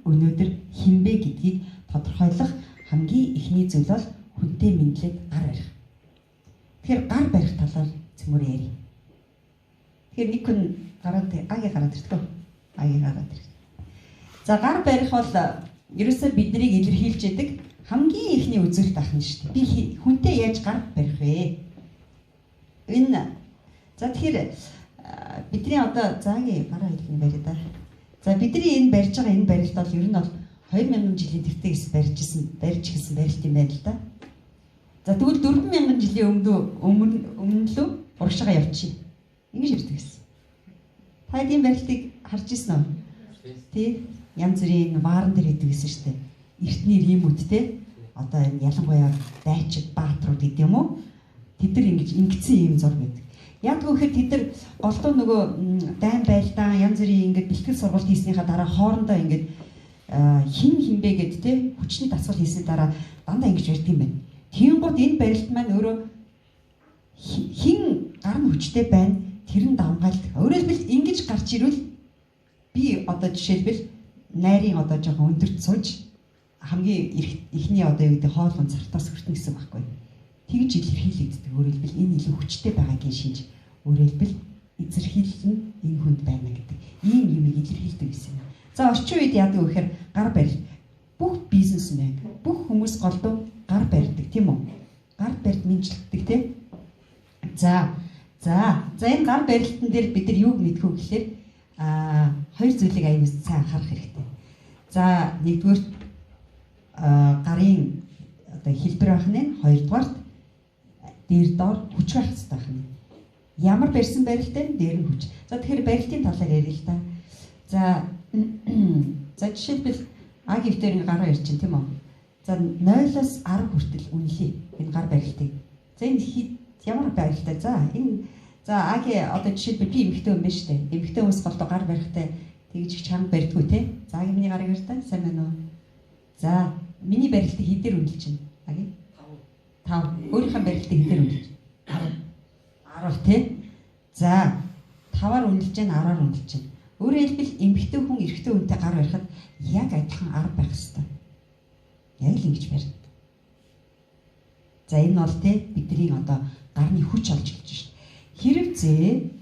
өнөөдөр хинбэ гэдгийг тодорхойлох хамгийн эхний зүйл бол хүнтэй мэдлэг гар барих. Тэгэхээр гар барих талаар цөмөр ярив. Тэгэхээр нэг хүн агийн гараад ирдэг. Агийн гараад ирдэг. За гар барих бол ерөөсөө биднийг илэрхийлж яадаг хамгийн ихний үзүүлэлт ахна шүү дээ. Би хүнтэй яаж гар барих вэ? За тэгэхээр бидний одоо заагийн гараа хэлний барь да. За бидний энэ барьж байгаа энэ барилт бол ер нь бол 2000 жилийн тэртээс барьж гисэн барилт юм байна л да. За тэгвэл 4000 жилийн өмнө лөө урагшаага явчих. Ингэж ирдэг гэсэн. Та энэ барилтыг харж ирсэн үү? Тий. Янз бүрийн ваарн дээр идэг гэсэн шүү дээ. Эртний римүүдтэй одоо энэ ялангуяа дайчид, баатрууд гэдэг юм уу? Тэд нар ингэж ингэсэн юм зураг гэдэг. Яг гэхээр тэд нар голдуу нөгөө дайн байлдаа янз бүрийн ингэж бэлтгэл сургалт хийснийхаа дараа хоорондоо ингэж хинбэ гэд те хүчний дасгал хийсний дараа дандаа ингэж ярьд юм байна. Тиймгүүд энэ барилт маань өөрөө хин гар нь хүчтэй байна. Тэр нь давмгаалт. Өөрөөр хэлбэл ингэж гарч ирвэл би одоо жишээлбэл найрын одоо жоохон өндөрт сууж хамгийн ихний одоо юу гэдэг хоол унд цартаас хүртэн гэсэн байхгүй. Тэгж илэрхийлэгддэг. Өөрөөр хэлбэл энэ илүү хүчтэй байгаагийн шинж. Өөрөөр хэлбэл эзэрхийлэл нь энэ хүнд байна гэдэг. Ийм юмыг илэрхийлдэг гэсэн юм. За орчин үед яадаг вэ гэхээр гар барилт. Бүх бизнесмен, бүх хүмүүс голдуу гар барьдаг тийм үү? Гар барьд мэнжилдэг тийм. За энэ гар барилтан дээр бид нар юуг мэдэх вэ гэхээр хоёр зүйлийг аюул сайн анхаарах хэрэгтэй. За нэгдүгээр гарын одоо хэлбэр байх нь, хоёрдугаарт дээр доор хүч байх хэрэгтэй байх нь. Ямар барьсан барилттай дээр нь хүч. За тэгэхээр барилтын талаар ярил л да. За жишээлбэл агийн дээр гараа ирчин тийм үү? За 0-аас 10 хүртэл үнэлээ энэ гар барилтыг. За энэ ямар барилттай? За агийн одоо жишээлбэл би эмэгтэй хүн байна шүү дээ. Эмэгтэй хүмүүс голдоо гар барихтай тэгж их чанга барьдгүй те. За агийн миний гарыг ярьтаа сайн байна уу? За миний барилтыг хэдээр үнэлж чинь? Агийн 5. Өөрийнхөө барилтыг хэдээр үнэлж? 10 те. За 5-аар үнэлж чинь 10-аар үнэлж чинь. Өөрөөр хэлбэл эмэгтэй хүн эрэгтэй хүнтэй гар барихад яг адилхан 10 байх хэрэгтэй. Яг л ингэж барьна. За энэ бол те бидний одоо гарны хүч олж эхэлж шүү. Хэрвээ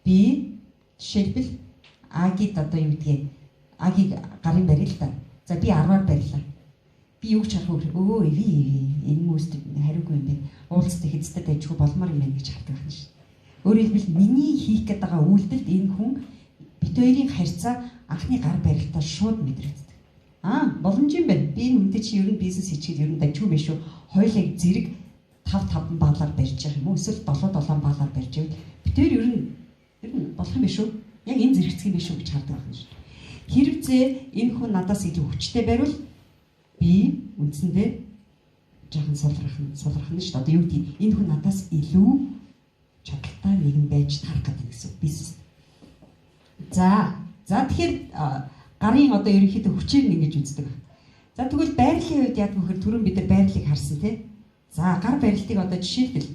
би жишээлбэл агид одоо юу гэдгийг агийг гарын барил л да. За би 10-аар барилаа. Би юу ч харах өө энэ хүмүүст хариугүй юм бэ. Уулзтай хэцтэй дайжгүй болмоор юм байна гэж хардаг байна шүү. Өөрөөр хэлбэл миний хийх гээд байгаа үйлдэлд энэ хүн бит хоёрын харьцаа анхны гар барилтаа шууд мэдрэгддэг. Боломж юм байна. Би энэ үнэтэй чи ер нь бизнес хийчихэл ер нь дайжгүй биш үү? Хоёулаа зэрэг 5 баалаар барьж байгаа юм уу? Эсвэл 7 баалаар барьж байвал бид хоёр ер нь болох юм биш үү? Яг энэ зэрэгцэх юм биш үү гэж хардаг байна шүү. Хэрвээ энэ хүн надаас илүү хүчтэй байвал би үндсэндээ жоохон сулрах нь шүү дээ. Одоо юу гэдэг энэ хүн надаас илүү чадaltaй нэгэн байж тарах гэдэг гэсэн бизнес. За тэгэхээр гарын одоо ерөнхийдөө хүчээр нь ингэж үздэг. За тэгвэл байрлалын үед яг вөхөр түрүүн бид нар байрлалыг харсан тий. За гар барилтыг одоо жишээлбэл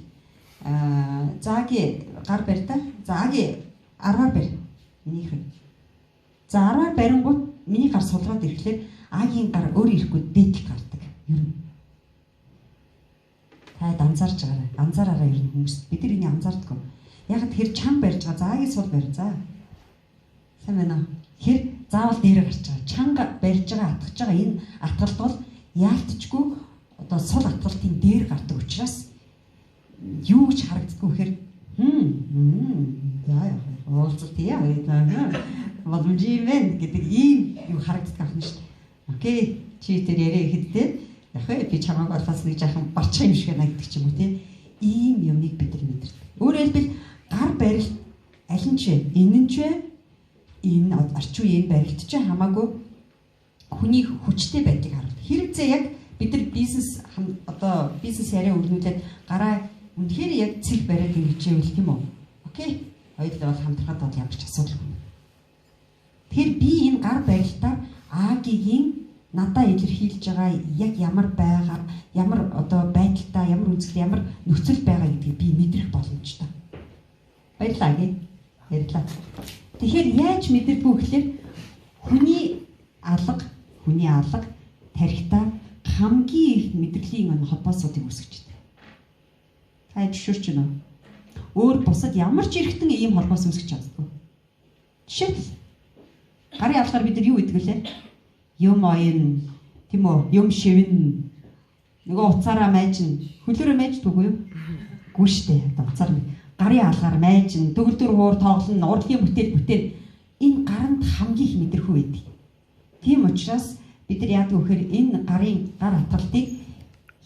заагийн гар барьтаа. За агийн 10-аар барь. Минийх нь. За 10-аар барингууд миний гар сулраад ирэхлээр агийн гар өөр ирэхгүй дээдх гардаг. Ер нь. Та анзаарч байгаарай. Анзаараарай ер нь хүмүүс. Бид нар энийг анзаардаггүй. Яг тэр чанга барьж байгаа. За агийн сул барь. За. Сайн байна уу? Тэгэхээр заавал дээрээ гарч байгаа. Чанга барьж байгаа, атгаж байгаа энэ атгалт бол яалтчгүй одоо сул атгалтын дээр гардаг учраас юу гэж харагддаггүй гэхээр уулзалт яа боломж юм байна гэдэг ийм юу харагддаг ахна шүү дээ. Окей, чи тэр яриа ихэдтэй яг би чамайг олоос нэг жаахан барчих юм шиг надад ч юм уу тий. Ийм юмныг бид нар мэдэрдэг. Өөрөөр хэлбэл гар барилт аль нь ч энэ нь ч энэ орчин үеийн барилт ч хамаагүй хүний хүчтэй байдгийг харуулдаг. Хэрвээ яг бид нар бизнес яриа өрнүүлээд гараа үнэхээр яг цэг бариад ингэж явуул тийм үү? Окей. Хоёулаа бол хамтрахад бол ямар ч асуудалгүй. Тэгэхээр би энэ гар барилтаар Агийн надаа илэрхийлж байгаа яг ямар байгаа, ямар одоо байдалтай, ямар үзэл, ямар нөхцөл байгаа гэдгийг би мэдрэх боломжтой. Баярлалаа. Баярлалаа. Тэгэхээр яаж мэдэрдэггүй гэхээр хүний алга тархитаа хамгийн их мэдрэлийн холбоосуудыг үүсгэж байна. Та жишүүрч байна уу? Өөр бусад ямар ч эргэтэн ийм холбоос үүсгэж чаддаггүй. Жишээлбэл гарын алгаар бид нар юу гэдэг вүлээ? Юм оён, тийм үү? Юм шивэн. Нөгөө уцаараа майжин, хөлөөрөө майждаггүй юу? Гүү штэ. Уцаар гарын алгаар майжин, төгөлдөр хуур тоглоно, урлагийн бүтээл. Энэ гаранд хамгийн их мэдэрхүү байдаг. Тийм учраас бид нар яадаг вэ гэхээр энэ гар хатгалтыг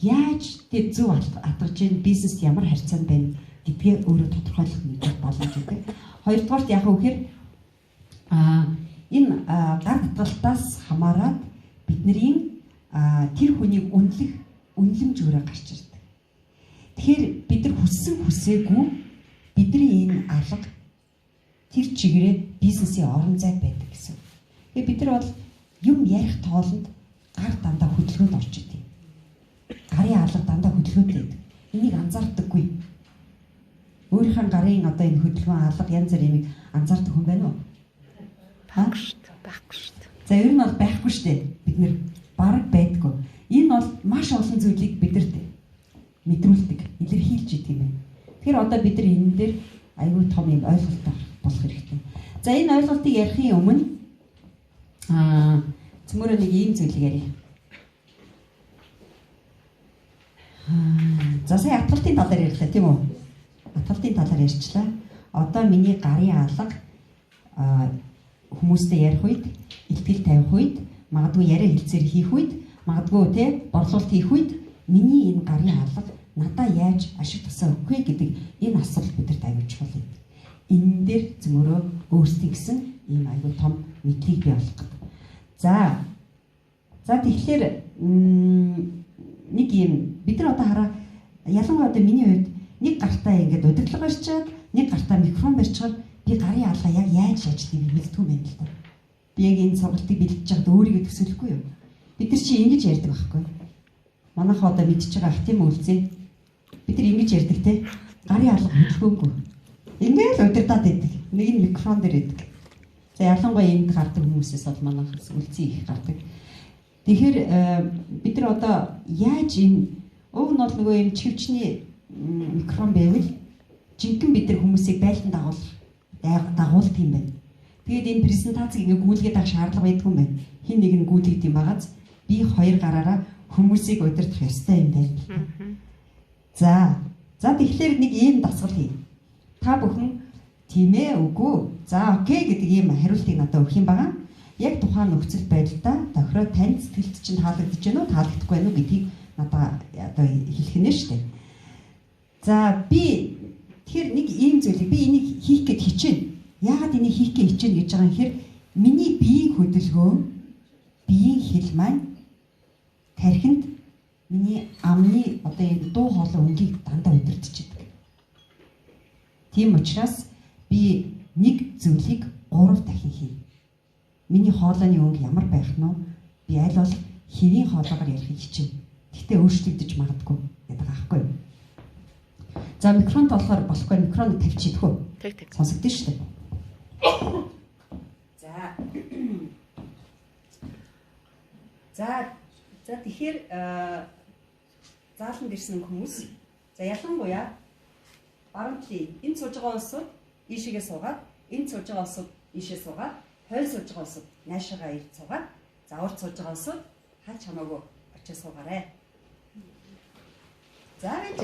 яаж тэр зөв хатгаж ийн бизнест ямар харьцаанд байна гэдгээ өөрөө тодорхойлох мэдэх боломжтой. Хоёрдугаарт яах вэ гэхээр энэ гар хатгалтаас хамаарат бидний тэр хүнийг үнэлэмж өөрөө гарч ирдэг. Тэгэхээр бид нар хүссэн хүсээгүй бидний энэ алга тэр чигээрээ бизнесийн орон зай байдаг гэсэн. Тэгээ бид нар бол юм ярих тоолонд гар дандаа хөдөлгөөнд орж идэв. Гарын алга дандаа хөдөлгөөнд байдаг. Энийг анзаардаггүй. Өөрийнхөө гарын одоо энэ хөдөлгөөн алга янз бүрийн анзаардаг хүн байна уу? Байхгүй шүү дээ. За ер нь бол байхгүй шүү дээ. Бид нэр бараг байдгүй. Энэ бол маш олон зүйлийг бидэрт мэдрүүлдэг, илэрхийлж идэг юм байна. Тэгэхээр одоо бид нар энэ дээр аюул том юм ойлголт болох хэрэгтэй. За энэ ойлголтыг ярихын өмнө цөмөрөө нэг ийм зүйлийг ярих. За сая атгалтын талаар ярьлаа тийм үү? Атгалтын талаар ярьчлаа. Одоо миний гарын алга хүмүүстэй ярих үед, ихтгэл тавих үед, магадгүй яриа хэлцээр хийх үед, магадгүй те борлуулалт хийх үед миний энэ гарын алга надаа яаж ашиг тусаа өгөх вэ гэдэг энэ асуулт бидэрт аюул чухал юм. Энэ дээр цөмөрөө өөрсдийн гэсэн ийм аюул том мэдлийг бий болгох гэдэг. За тэгэхээр нэг юм бид нар одоо хараа ялангуяа одоо миний хувьд нэг гартаа ингээд удирдлага барьчаад нэг гартаа микрофон барьчихаар би гарын алга яг яаж ажиллахыг мэддэг юм байна л да. Би яг энэ сургалтыг бэлдэж байгаад өөрийгөө төсөөлөхгүй юу? Бид нар чи ингэж ярьдаг байхгүй. Манайхаа одоо мэдчихэж байгаа ах тийм үлзээ. Бид нар ингэж ярьдаг те. Гарын алга хөдөлгөөнгүй. Ингээд л удирдаад байдаг. Нэг нь микрофон дээр байдаг. За ялангуяа энд гардаг хүмүүсээс бол манайхаас үлзий их гардаг. Тэгэхээр бид нар одоо яаж энэ уг нь бол нөгөө юм чивчний микрофон байвал жинхэнэ бид нар хүмүүсийг байлдан дагуулдаг юм байна. Тэгээд энэ презентацийг ингээ гүйлгээд авах шаардлага байдгүй юм байна. Хин нэг нь гүйлгээд юм багаз би хоёр гараараа хүмүүсийг удирдах ёстой юм байна. За тэгэхээр нэг ийм дасгал хий. Та бүхэн тийм ээ үгүй. За окей гэдэг ийм хариултыг надад өгөх юм байгаа. Яг тухайн нөхцөл байдлаа тохироо тань сэтгэлд чинь таалагдж байна уу, таалагдахгүй байна уу гэдгийг надад одоо хэлэх нэ штэ. За би тэгэхээр нэг ийм зүйлийг би энийг хийх гэж хичээнэ. Яагаад энийг хийх гэж хичээнэ гэж байгаа юм хэрэг миний биеийн хөдөлгөөн, биеийн хэл маань тархинд миний амны одоо энэ дуу хоолой өнгийг дандаа удирдах. Тийм учраас би нэг зүйлийг 3 дахин хийнэ. Миний хоолойны өнгө ямар байх нь вэ? Би аль болох хэвийн хоолойгоор ярих хичээнэ. Гэхдээ өөрчлөгдөж магадгүй гэдэг аахгүй юу? За микрофонт болохгүй микрофоныг тавьчих идэх үү? Тэг. Сонсогдсон шүү дээ. За тэгэхээр зааланд ирсэн хүмүүс за ялангуяа барамтлын энэ сууж байгаа улсууд ийшээгээ суугаад энэ сууж байгаа улсууд ийшээ суугаад хойд сууж байгаа улсууд наашаага ирж суугаад за урд сууж байгаа улсууд хаач хамаагүй очиж суугаарай. За байж.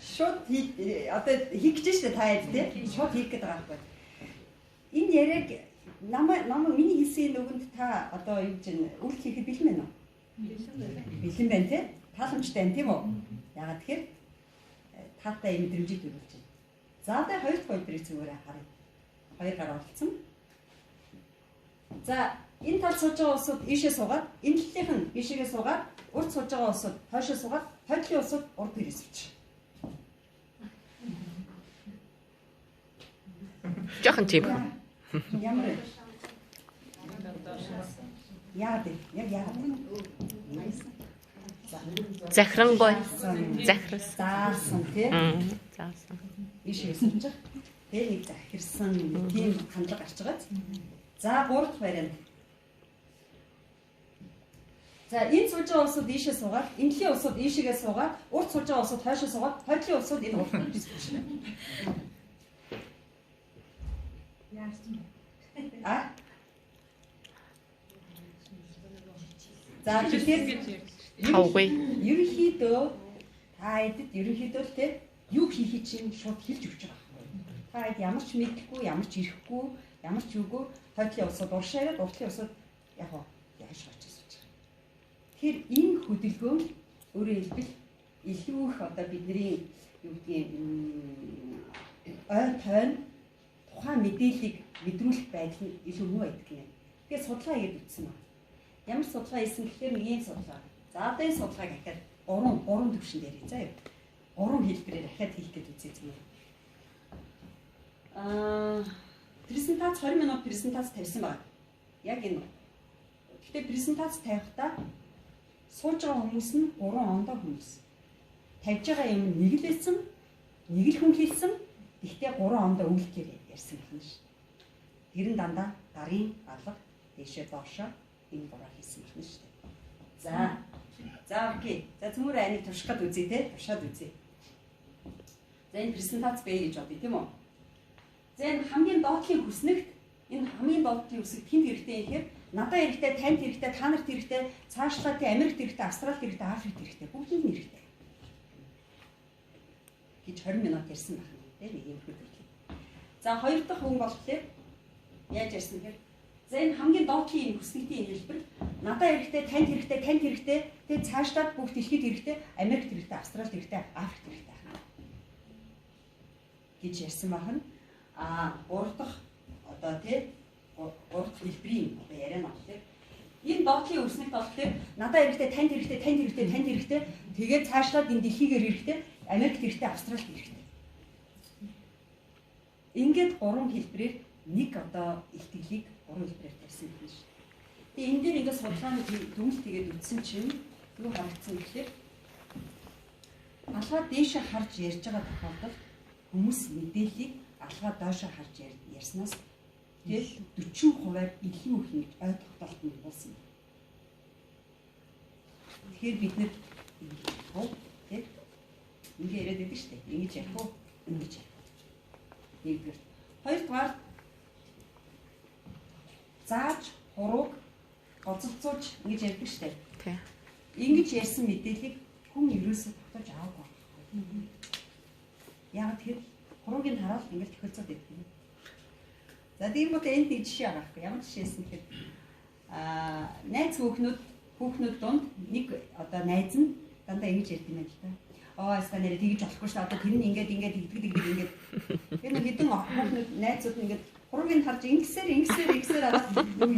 Шууд одоо хийх гэж штэ та яд тий. Шууд хийх гэдэг байгаа байхгүй. Энэ яриаг намаа миний хэлсэн нөгөнд та одоо юу гэж үйл хийхэд бэлэн байна уу? Бэлэн байна тий. Тааламжтай байна тийм үү? Ягаад тэгэхээр таатай мэдрэмжийг төрүүлж байна. За одоо хоёр дахь өдрийг зүгээр харъя. Хоёр гар олцсон. За энэ тал сууж байгаа улсууд ийшээ суугаад энэ талынх нь ийшээгээ суугаад урд сууж байгаа улсууд хойшоо суугаад хойдлын улсууд урд ирээ сууж. Жохон тийм. Ямар вэ? Яг Захирангуй. Захирсан. Заасан тий. Заасан. Ийшээ сууж. Тэ нэг захирсан тийм хандлага гарч байгаа. За 3 дахь вариант. За энэ сууж байгаа улсууд ийшээ суугаад, энэлийн улсууд ийшээгээ суугаад, урд сууж байгаа улсууд хойшоо суугаад, хойдлын улсууд энэ урдад бисгэж байна. Яарсан бэ? За тэгэхээр хавгүй. Ерөнхийдөө та эдэд ерөнхийдөө л те юу хийхийг чинь шууд хэлж өгч байгаа. Та эд ямар ч мэдэхгүй, ямар ч ирэхгүй, ямар ч үгүй хойдлын улсууд уршаад, урдлын улсууд яг яаж гарч ирж байгаа. Тэгэхээр энэ хөдөлгөөн өөрөөр хэлбэл илүү их одоо бидний юу гэдгийг ой тойн тухайн мэдээллийг мэдрүүлэх байдал нь илүү муу байдаг юм. Тэгэхээр судалгаа хийгээд үзсэн байна. Ямар судалгаа хийсэн гэхээр нэг юм судалгаа. За одоо энэ судалгааг ахаад 3 төвшин дээр заа юу. 3 хэлбэрээр ахаад хийх гэж үзсэн юм. Презентац 20 минут презентац тавьсан байна. Яг энэ. Гэхдээ презентац тавихдаа сууж байгаа хүмүүс нь 3 ондоо хүмүүс. Тавьж байгаа юм нэг л хэлсэн, нэг л хүн хэлсэн. Гэхдээ 3 ондоо өгүүлгээр ярьсан байна ш. Тэр нь дандаа гарын алга дэшээ доошоо энэ бороо хийсэн байна ш. За окей. За цөмөр айныг турших гээд үзье те. Туршаад үзье. За энэ презентац бай гэж бодъё тийм үү? За энэ хамгийн доотлын хүснэгт энэ хамгийн доотлын хүсэгт хэн хэрэгтэй юм гэхээр надад хэрэгтэй, танд хэрэгтэй, та нарт хэрэгтэй, цаашлаад Америкт хэрэгтэй, Австралид хэрэгтэй, Африкт хэрэгтэй. Бүгдийг нь хэрэгтэй. Гэж 20 минут ярьсан байна тийм нэг юм хөдөлгөөн. За хоёр дахь хүн болохоор яаж ярьсан гэхээр за энэ хамгийн доотлын энэ хүснэгтийн хэлбэр надад хэрэгтэй, танд хэрэгтэй, танд хэрэгтэй, тэгээ цаашлаад бүх дэлхийд хэрэгтэй, Америкт хэрэгтэй, Австралид хэрэгтэй, Африкт хэрэгтэй гэж ярьсан байна. 3 дахь одоо тий 3 дахь хэлбэрийн одоо яриа нь болохоор энэ доотлын хүснэгт болохоор надад хэрэгтэй, танд хэрэгтэй, танд хэрэгтэй, танд хэрэгтэй, тэгээд цаашлаад энэ дэлхийгээр хэрэгтэй, Америкт хэрэгтэй, Австралид хэрэгтэй. Ингээд 3 хэлбэрээр нэг одоо илтгэлийг 3 хэлбэрээр тавьсан юм шүү. Тэгээ энэ дээр ингээд судалгааны дүгнэлт тэгээд үтсэн чинь юу харагдсан гэхээр алгаа дээшээ харж ярьж байгаа тохиолдолд хүмүүс мэдээллийг алгаа доошоо харж ярьснаас тэгэл 40%-аар илүү их нэг ой тогтоолт нь болсон. Тэгэхээр бид нэг тийм ингэ яриад байдаг шүү дээ. Ингэж ярих уу? Ингэж ярих. Нэгдүгээр. Хоёрдугаар зааж, хурууг гоцолцуулж ингэж ярьдаг шүү дээ. Тийм. Ингэж ярьсан мэдээллийг хүн ерөөсөө тогтоож аваагүй. Яг тэгэхээр хуруугийн хараал ингэж тохиолцоод байдаг юм. За тийм бол энд нэг жишээ байгаа байхгүй. Ямар жишээс нь гэхээр найз хүүхнүүд донд нэг одоо найз нь дандаа ингэж ярьдаг юм л та. Яста нэрээ тэгж болохгүй шүү. Одоо тэр нь ингээд тэгдэг. Тэр нэг хэдэн хүүхнүүд найзууд нь ингээд хуруугийн харж ингэсээр аваад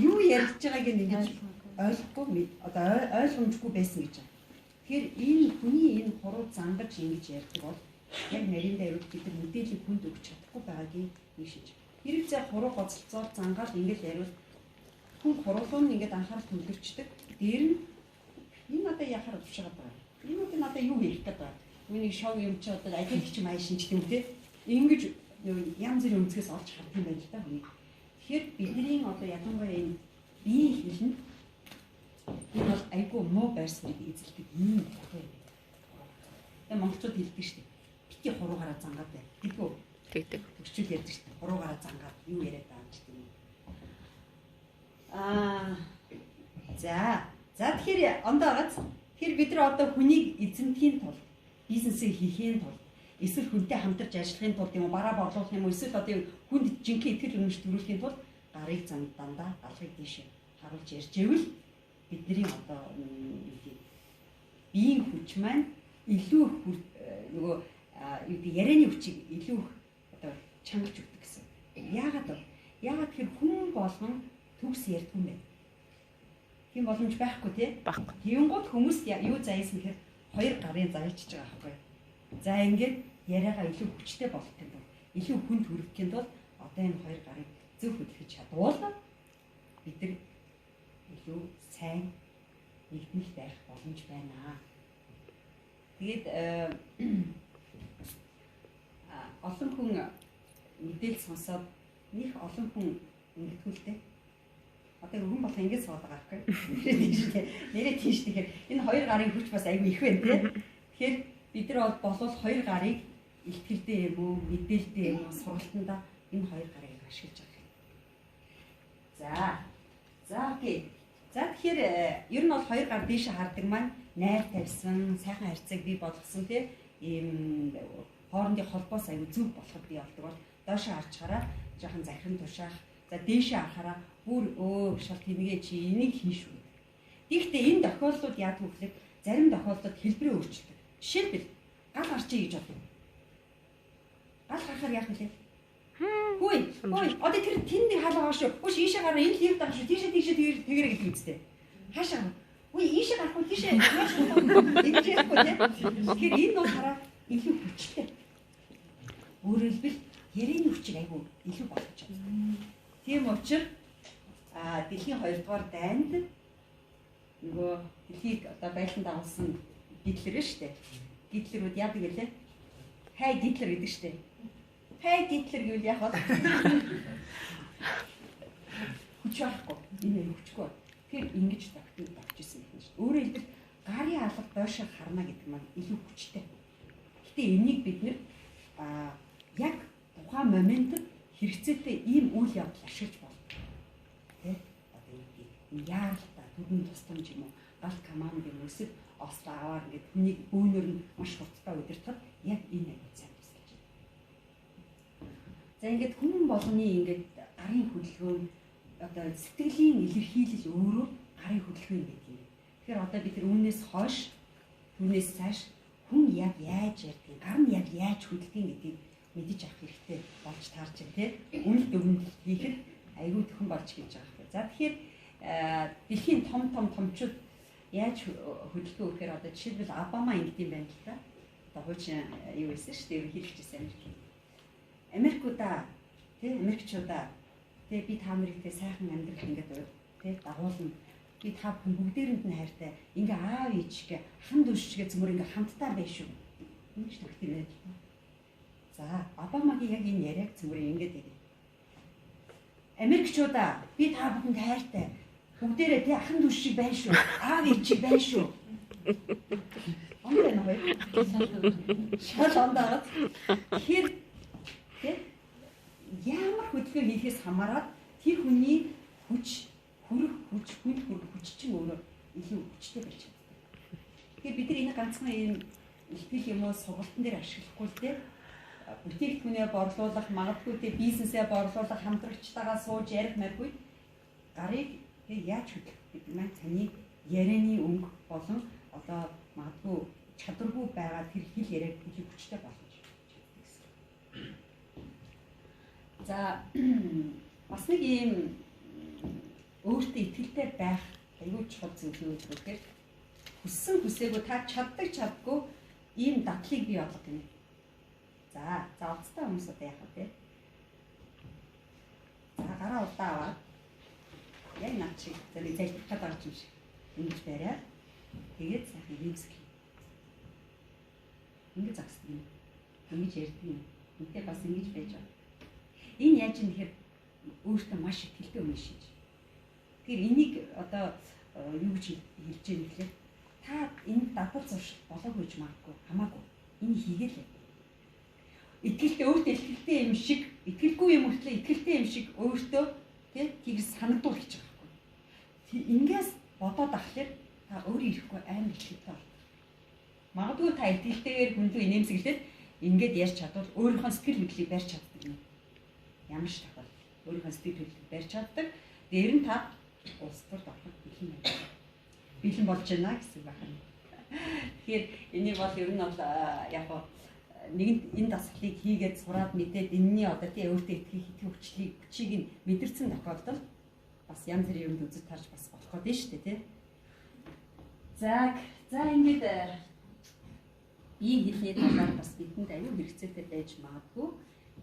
юу ярьж байгааг ингээд ойлгохгүй одоо ойлгомжгүй байсан гэж байна. Тэгэхээр энэ хүний энэ хуруу зангаж ингэж ярьдаг бол яг нарийн дайрууд бид нар мэдээлэл хүнд өгч чадахгүй байгаагийн нэг шиж. Хэрэг зэ хуруу гоцолцоод зангаад ингэж яриул хүн хуруулуун ингэж анхаарал төвлөрчдөг. Дээр нь энэ надад яхаар өвчгээд байгаа. Энэ надад юу хийх гээд байгаа. Миний шоу юм чи одоо ажил хийчих маяг шинжтэй юм те. Ингэж янз бүрийн өнцгөөс олж харах юм байна л да хүний. Тэгэхээр бидний одоо ялангуяа энэ бие хэлнэ. Энэ бол айгүй муу байр суурийг эзэлдэг юм байна. Тэгээ монголчууд хэлдэг шүү дээ. Бити хуруугаараа зангаад бай. Тэгвүү. Тэгдэг. Өчигд ярьдаг шүү дээ. Хуруугаараа зангаад юу яриад байгаа юм ч тийм. За тэгэхээр ондоогоц. Тэгэхээр бид нар одоо хүнийг эзэмдэхийн тулд бизнесийг хийхийн тулд эсвэл хүнтэй хамтарч ажиллахын тулд юм уу бараа борлуулах юм уу эсвэл одоо хүнд жинхэнэ итгэл үнэмш төрүүлэхийн тулд гарыг дандаа алгыг дээш харуулж ярьж ивэл бидний одоо биеийн хүч маань илүү нөгөө ярианы хүчийг илүү одоо чангалж өгдөг гэсэн. Яагаад тэгэхээр хүн болгон төгс ярьдаг юм бэ? Тийм боломж байхгүй тий? Баггүй. Тэнгууд хүмүүс юу заяасан гэхээр хоёр гарын зайлчж байгаа байхгүй. За ингээд яриагаа илүү хүчтэй болгох юм бол илүү хүнд хүргэхийн тулд одоо энэ хоёр гарыг зөв хөдөлгөж чадвал бид нар илүү сайн нэгдмэл байх боломж байна. Тэгээд олон хүн мэдээлэл сонсоод нэг олон хүн ингэдэгүүлтэй. Одоо хүн бол ингэж суудаг аахгүй. Нэрээ тийш тэгэхээр энэ хоёр гарын хүч бас айгүй их байна тий. Тэгэхээр бид нар болвол хоёр гарыг илтгэлтэй юм уу, мэдээлэлтэй юм уу сургалтанда энэ хоёр гарыг ашиглаж байгаа юм. За окей. За тэгэхээр ер нь бол хоёр гар дээшээ хардаг маань найр тавьсан, сайхан харьцааг бий болгосон тий ийм хоорондын холбоос аюу зөв болоход бий болдог бол доошоо харчаараа жоохон захиран тушаах. За дээшээ харахаараа бүр шал тэнгээ чи энийг хийн шүү. Гэхдээ энэ тохиолдлууд яадаг вэ гэхээр зарим тохиолдолд хэлбэрээ өөрчилдөг. Жишээлбэл гал гарчий гэж бодъё. Гал гарахаар яах вэ? Хөөе. Одоо тэр тэнд хаалгаа шүү. Үгүй ийшээ гараа энэ лив даа шүү. Тийшээ тэгэрэй гэдэг үстэй. Хаашаа. Үгүй ийшээ гарах уу тийшээ яаж болох вэ? Тэгэхээр энэ бол хараа илүү хүчтэй. Өөрөөр хэлбэл ярианы хүчийг айгүй илүү болгож байна. Тийм учраас дэлхийн 2 дугаар дайнд нөгөө дэлхийг одоо байлдан дагуулсан Гитлер шүү дээ. Гитлерүүд яадаг гэлээ? Хай Гитлер гэдэг шүү дээ. Хай Гитлер гэвэл яг бол хүч байхгүй. Энэ хүчгүй. Тэр ингэж тогтчихсон юм шүү. Өөрөөр хэлбэл гарын алга доошоо харна гэдэг маань илүү хүчтэй. Гэтэ энийг бид нэр яг тухайн моментод хэрэгцээтэй ийм үйл явдал ашиглаж болно. Тэ? Одоо энэ яаралтай түрүүн тусламж юм уу? Галт команд юм уу? Эсвэл ослоо аваар ингээд хүнийг бөөнөр нь маш хурдтай удирдахад яг энэ аягүй сайн тусалж байна. За ингээд хүн болгоны ингээд гарын хөдөлгөөн одоо сэтгэлийн илэрхийлэл өөрөө гарын хөдөлгөөн гэдэг юм. Тэгэхээр одоо бид нар үүнээс хойш түүнээс цааш хүн яг яаж ярьдгийг, гар нь яг яаж хөдөлгөнийг гэдгийг мэдэж авах хэрэгтэй болж таарч байна тийм. Үнэл дүгнэлт хийхэд аягүй төхөн болж гэж байгаа хэрэг. За тэгэхээр дэлхийн томчууд яаж хөдөлгөө гэхээр одоо жишээлбэл Обама ингэдэм байна л да. Одоо хуучин юу байсан шүү дээ ерөнхийлөгчөөс Америкуудаа тийм Америкчуудаа тийм би та нарыг тийм сайхан амьдрал ингээд тийм дагуулна. Би та бүхэн бүгдээрэнд нь хайртай. Ингээ аав ээжгээ хан дүүшгээ зөмөр ингээ хамтдаа байх шүү. Ингэж тэгтэр байна. За Обамагийн яг энэ яриаг зөмөр ингээд өгье. Америкчуудаа би та бүхэнд хайртай. Бүгдээрээ тий хан дүүшиг байна шүү. Аав ээжиг байна шүү. Ондоо нөө. Шал ондоо. Тэгэхээр тий ямар хөдөлгөөн хийхээс хамаарат тэр хүний хүч хүч чинь өөрөө илүү хүчтэй байж чаддаг. Тэгэхээр бид нар энэ ганцхан ийм ихтгэл юм уу сургалтын дээр ашиглахгүй л дээ. Бүтээгдэхүүнээ борлуулах, магадгүй тэ бизнесээ борлуулах, хамтрагчтайгаа сууж ярих маргүй гарыг яаж хөдлөх гэдэг маань таны ярианы өнгө болон одоо магадгүй чадваргүй байгаа тэр хэл яриаг илүү хүчтэй болгож чаддаг гэсэн. За бас нэг ийм өөртөө итгэлтэй байх аюул чухал зүйл юу гэхээр хүссэн хүсээгүй та чаддаггүй ийм дадлыг бий болгох юм. За уцтай хүмүүс одоо яах вэ? За гараа удаа аваад яг над шиг зэрэг залбирах гэдэг орж юм шиг ингэж бариад тэгээд сайхан нэмсгэх. Ингэж загсдаг юм. Ингэж ярьдаг юм. Үнтэй бас ингэж байж байгаа. Энэ яаж юм тэгэхээр өөртөө маш итгэлтэй юм шиг. Тэгэхээр энийг одоо юу гэж хэлж яах вэ гэхээр та энэ дадал зуршил болоогүй гэж магадгүй хамаагүй энэ хийгээл. Итгэлтэй өөртөө итгэлтэй юм шиг, итгэлгүй юм хүртэл итгэлтэй юм шиг өөртөө тийм санагдуул гэж байгаа байхгүй. Ингээс бодоод ахлаар та өөрөө ирэхгүй амар итгэлтэй бол. Магадгүй та итгэлтэйгээр хүндүү инээмсэглээд ингээд ярьж чадвал өөрийнхөө сэтгэл хөдлөлийг барьж чаддаг юм. Ямар ч тохиол өөрийнхөө сэтгэл хөдлөлийг барьж чаддаг. Дээр нь та улс төр болох бэлэн болж байна гэсэн байна. Тэгэхээр энийг бол ер нь бол яг нэгэнт энэ дасгалыг хийгээд сураад мэдээд энэний одоо тийм өөртөө итгэх хүчийг нь мэдэрсэн тохиолдолд бас янз бүрийн юмд үзэж тарж бас болох гэдэг нь шүү дээ тий. За ингээд ийм хэлний талаар бас бидэнд аюул хэрэгцээтэй байж магадгүй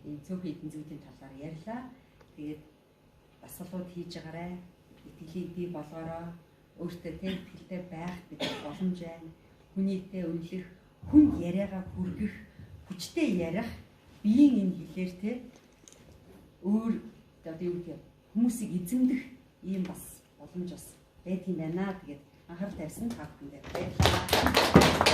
энэ цөөхөн эдийн засгийн талаар ярьлаа. Тэгээд асуулууд хийж байгаарай. Итгэлийг бий болгоорой. Өөртөө тийм итгэлтэй байх гэдэг боломж байна. Хүнийтэй үнэлэх, хүнд яриагаа хүргэх, хүчтэй ярих, биеийн энэ хэлээр өөр одоо юу гэх хүмүүсийг эзэмдэх ийм бас боломж бас байдаг юм байна. Тэгээд анхаарал тавьсан та бүхэнд баярлалаа.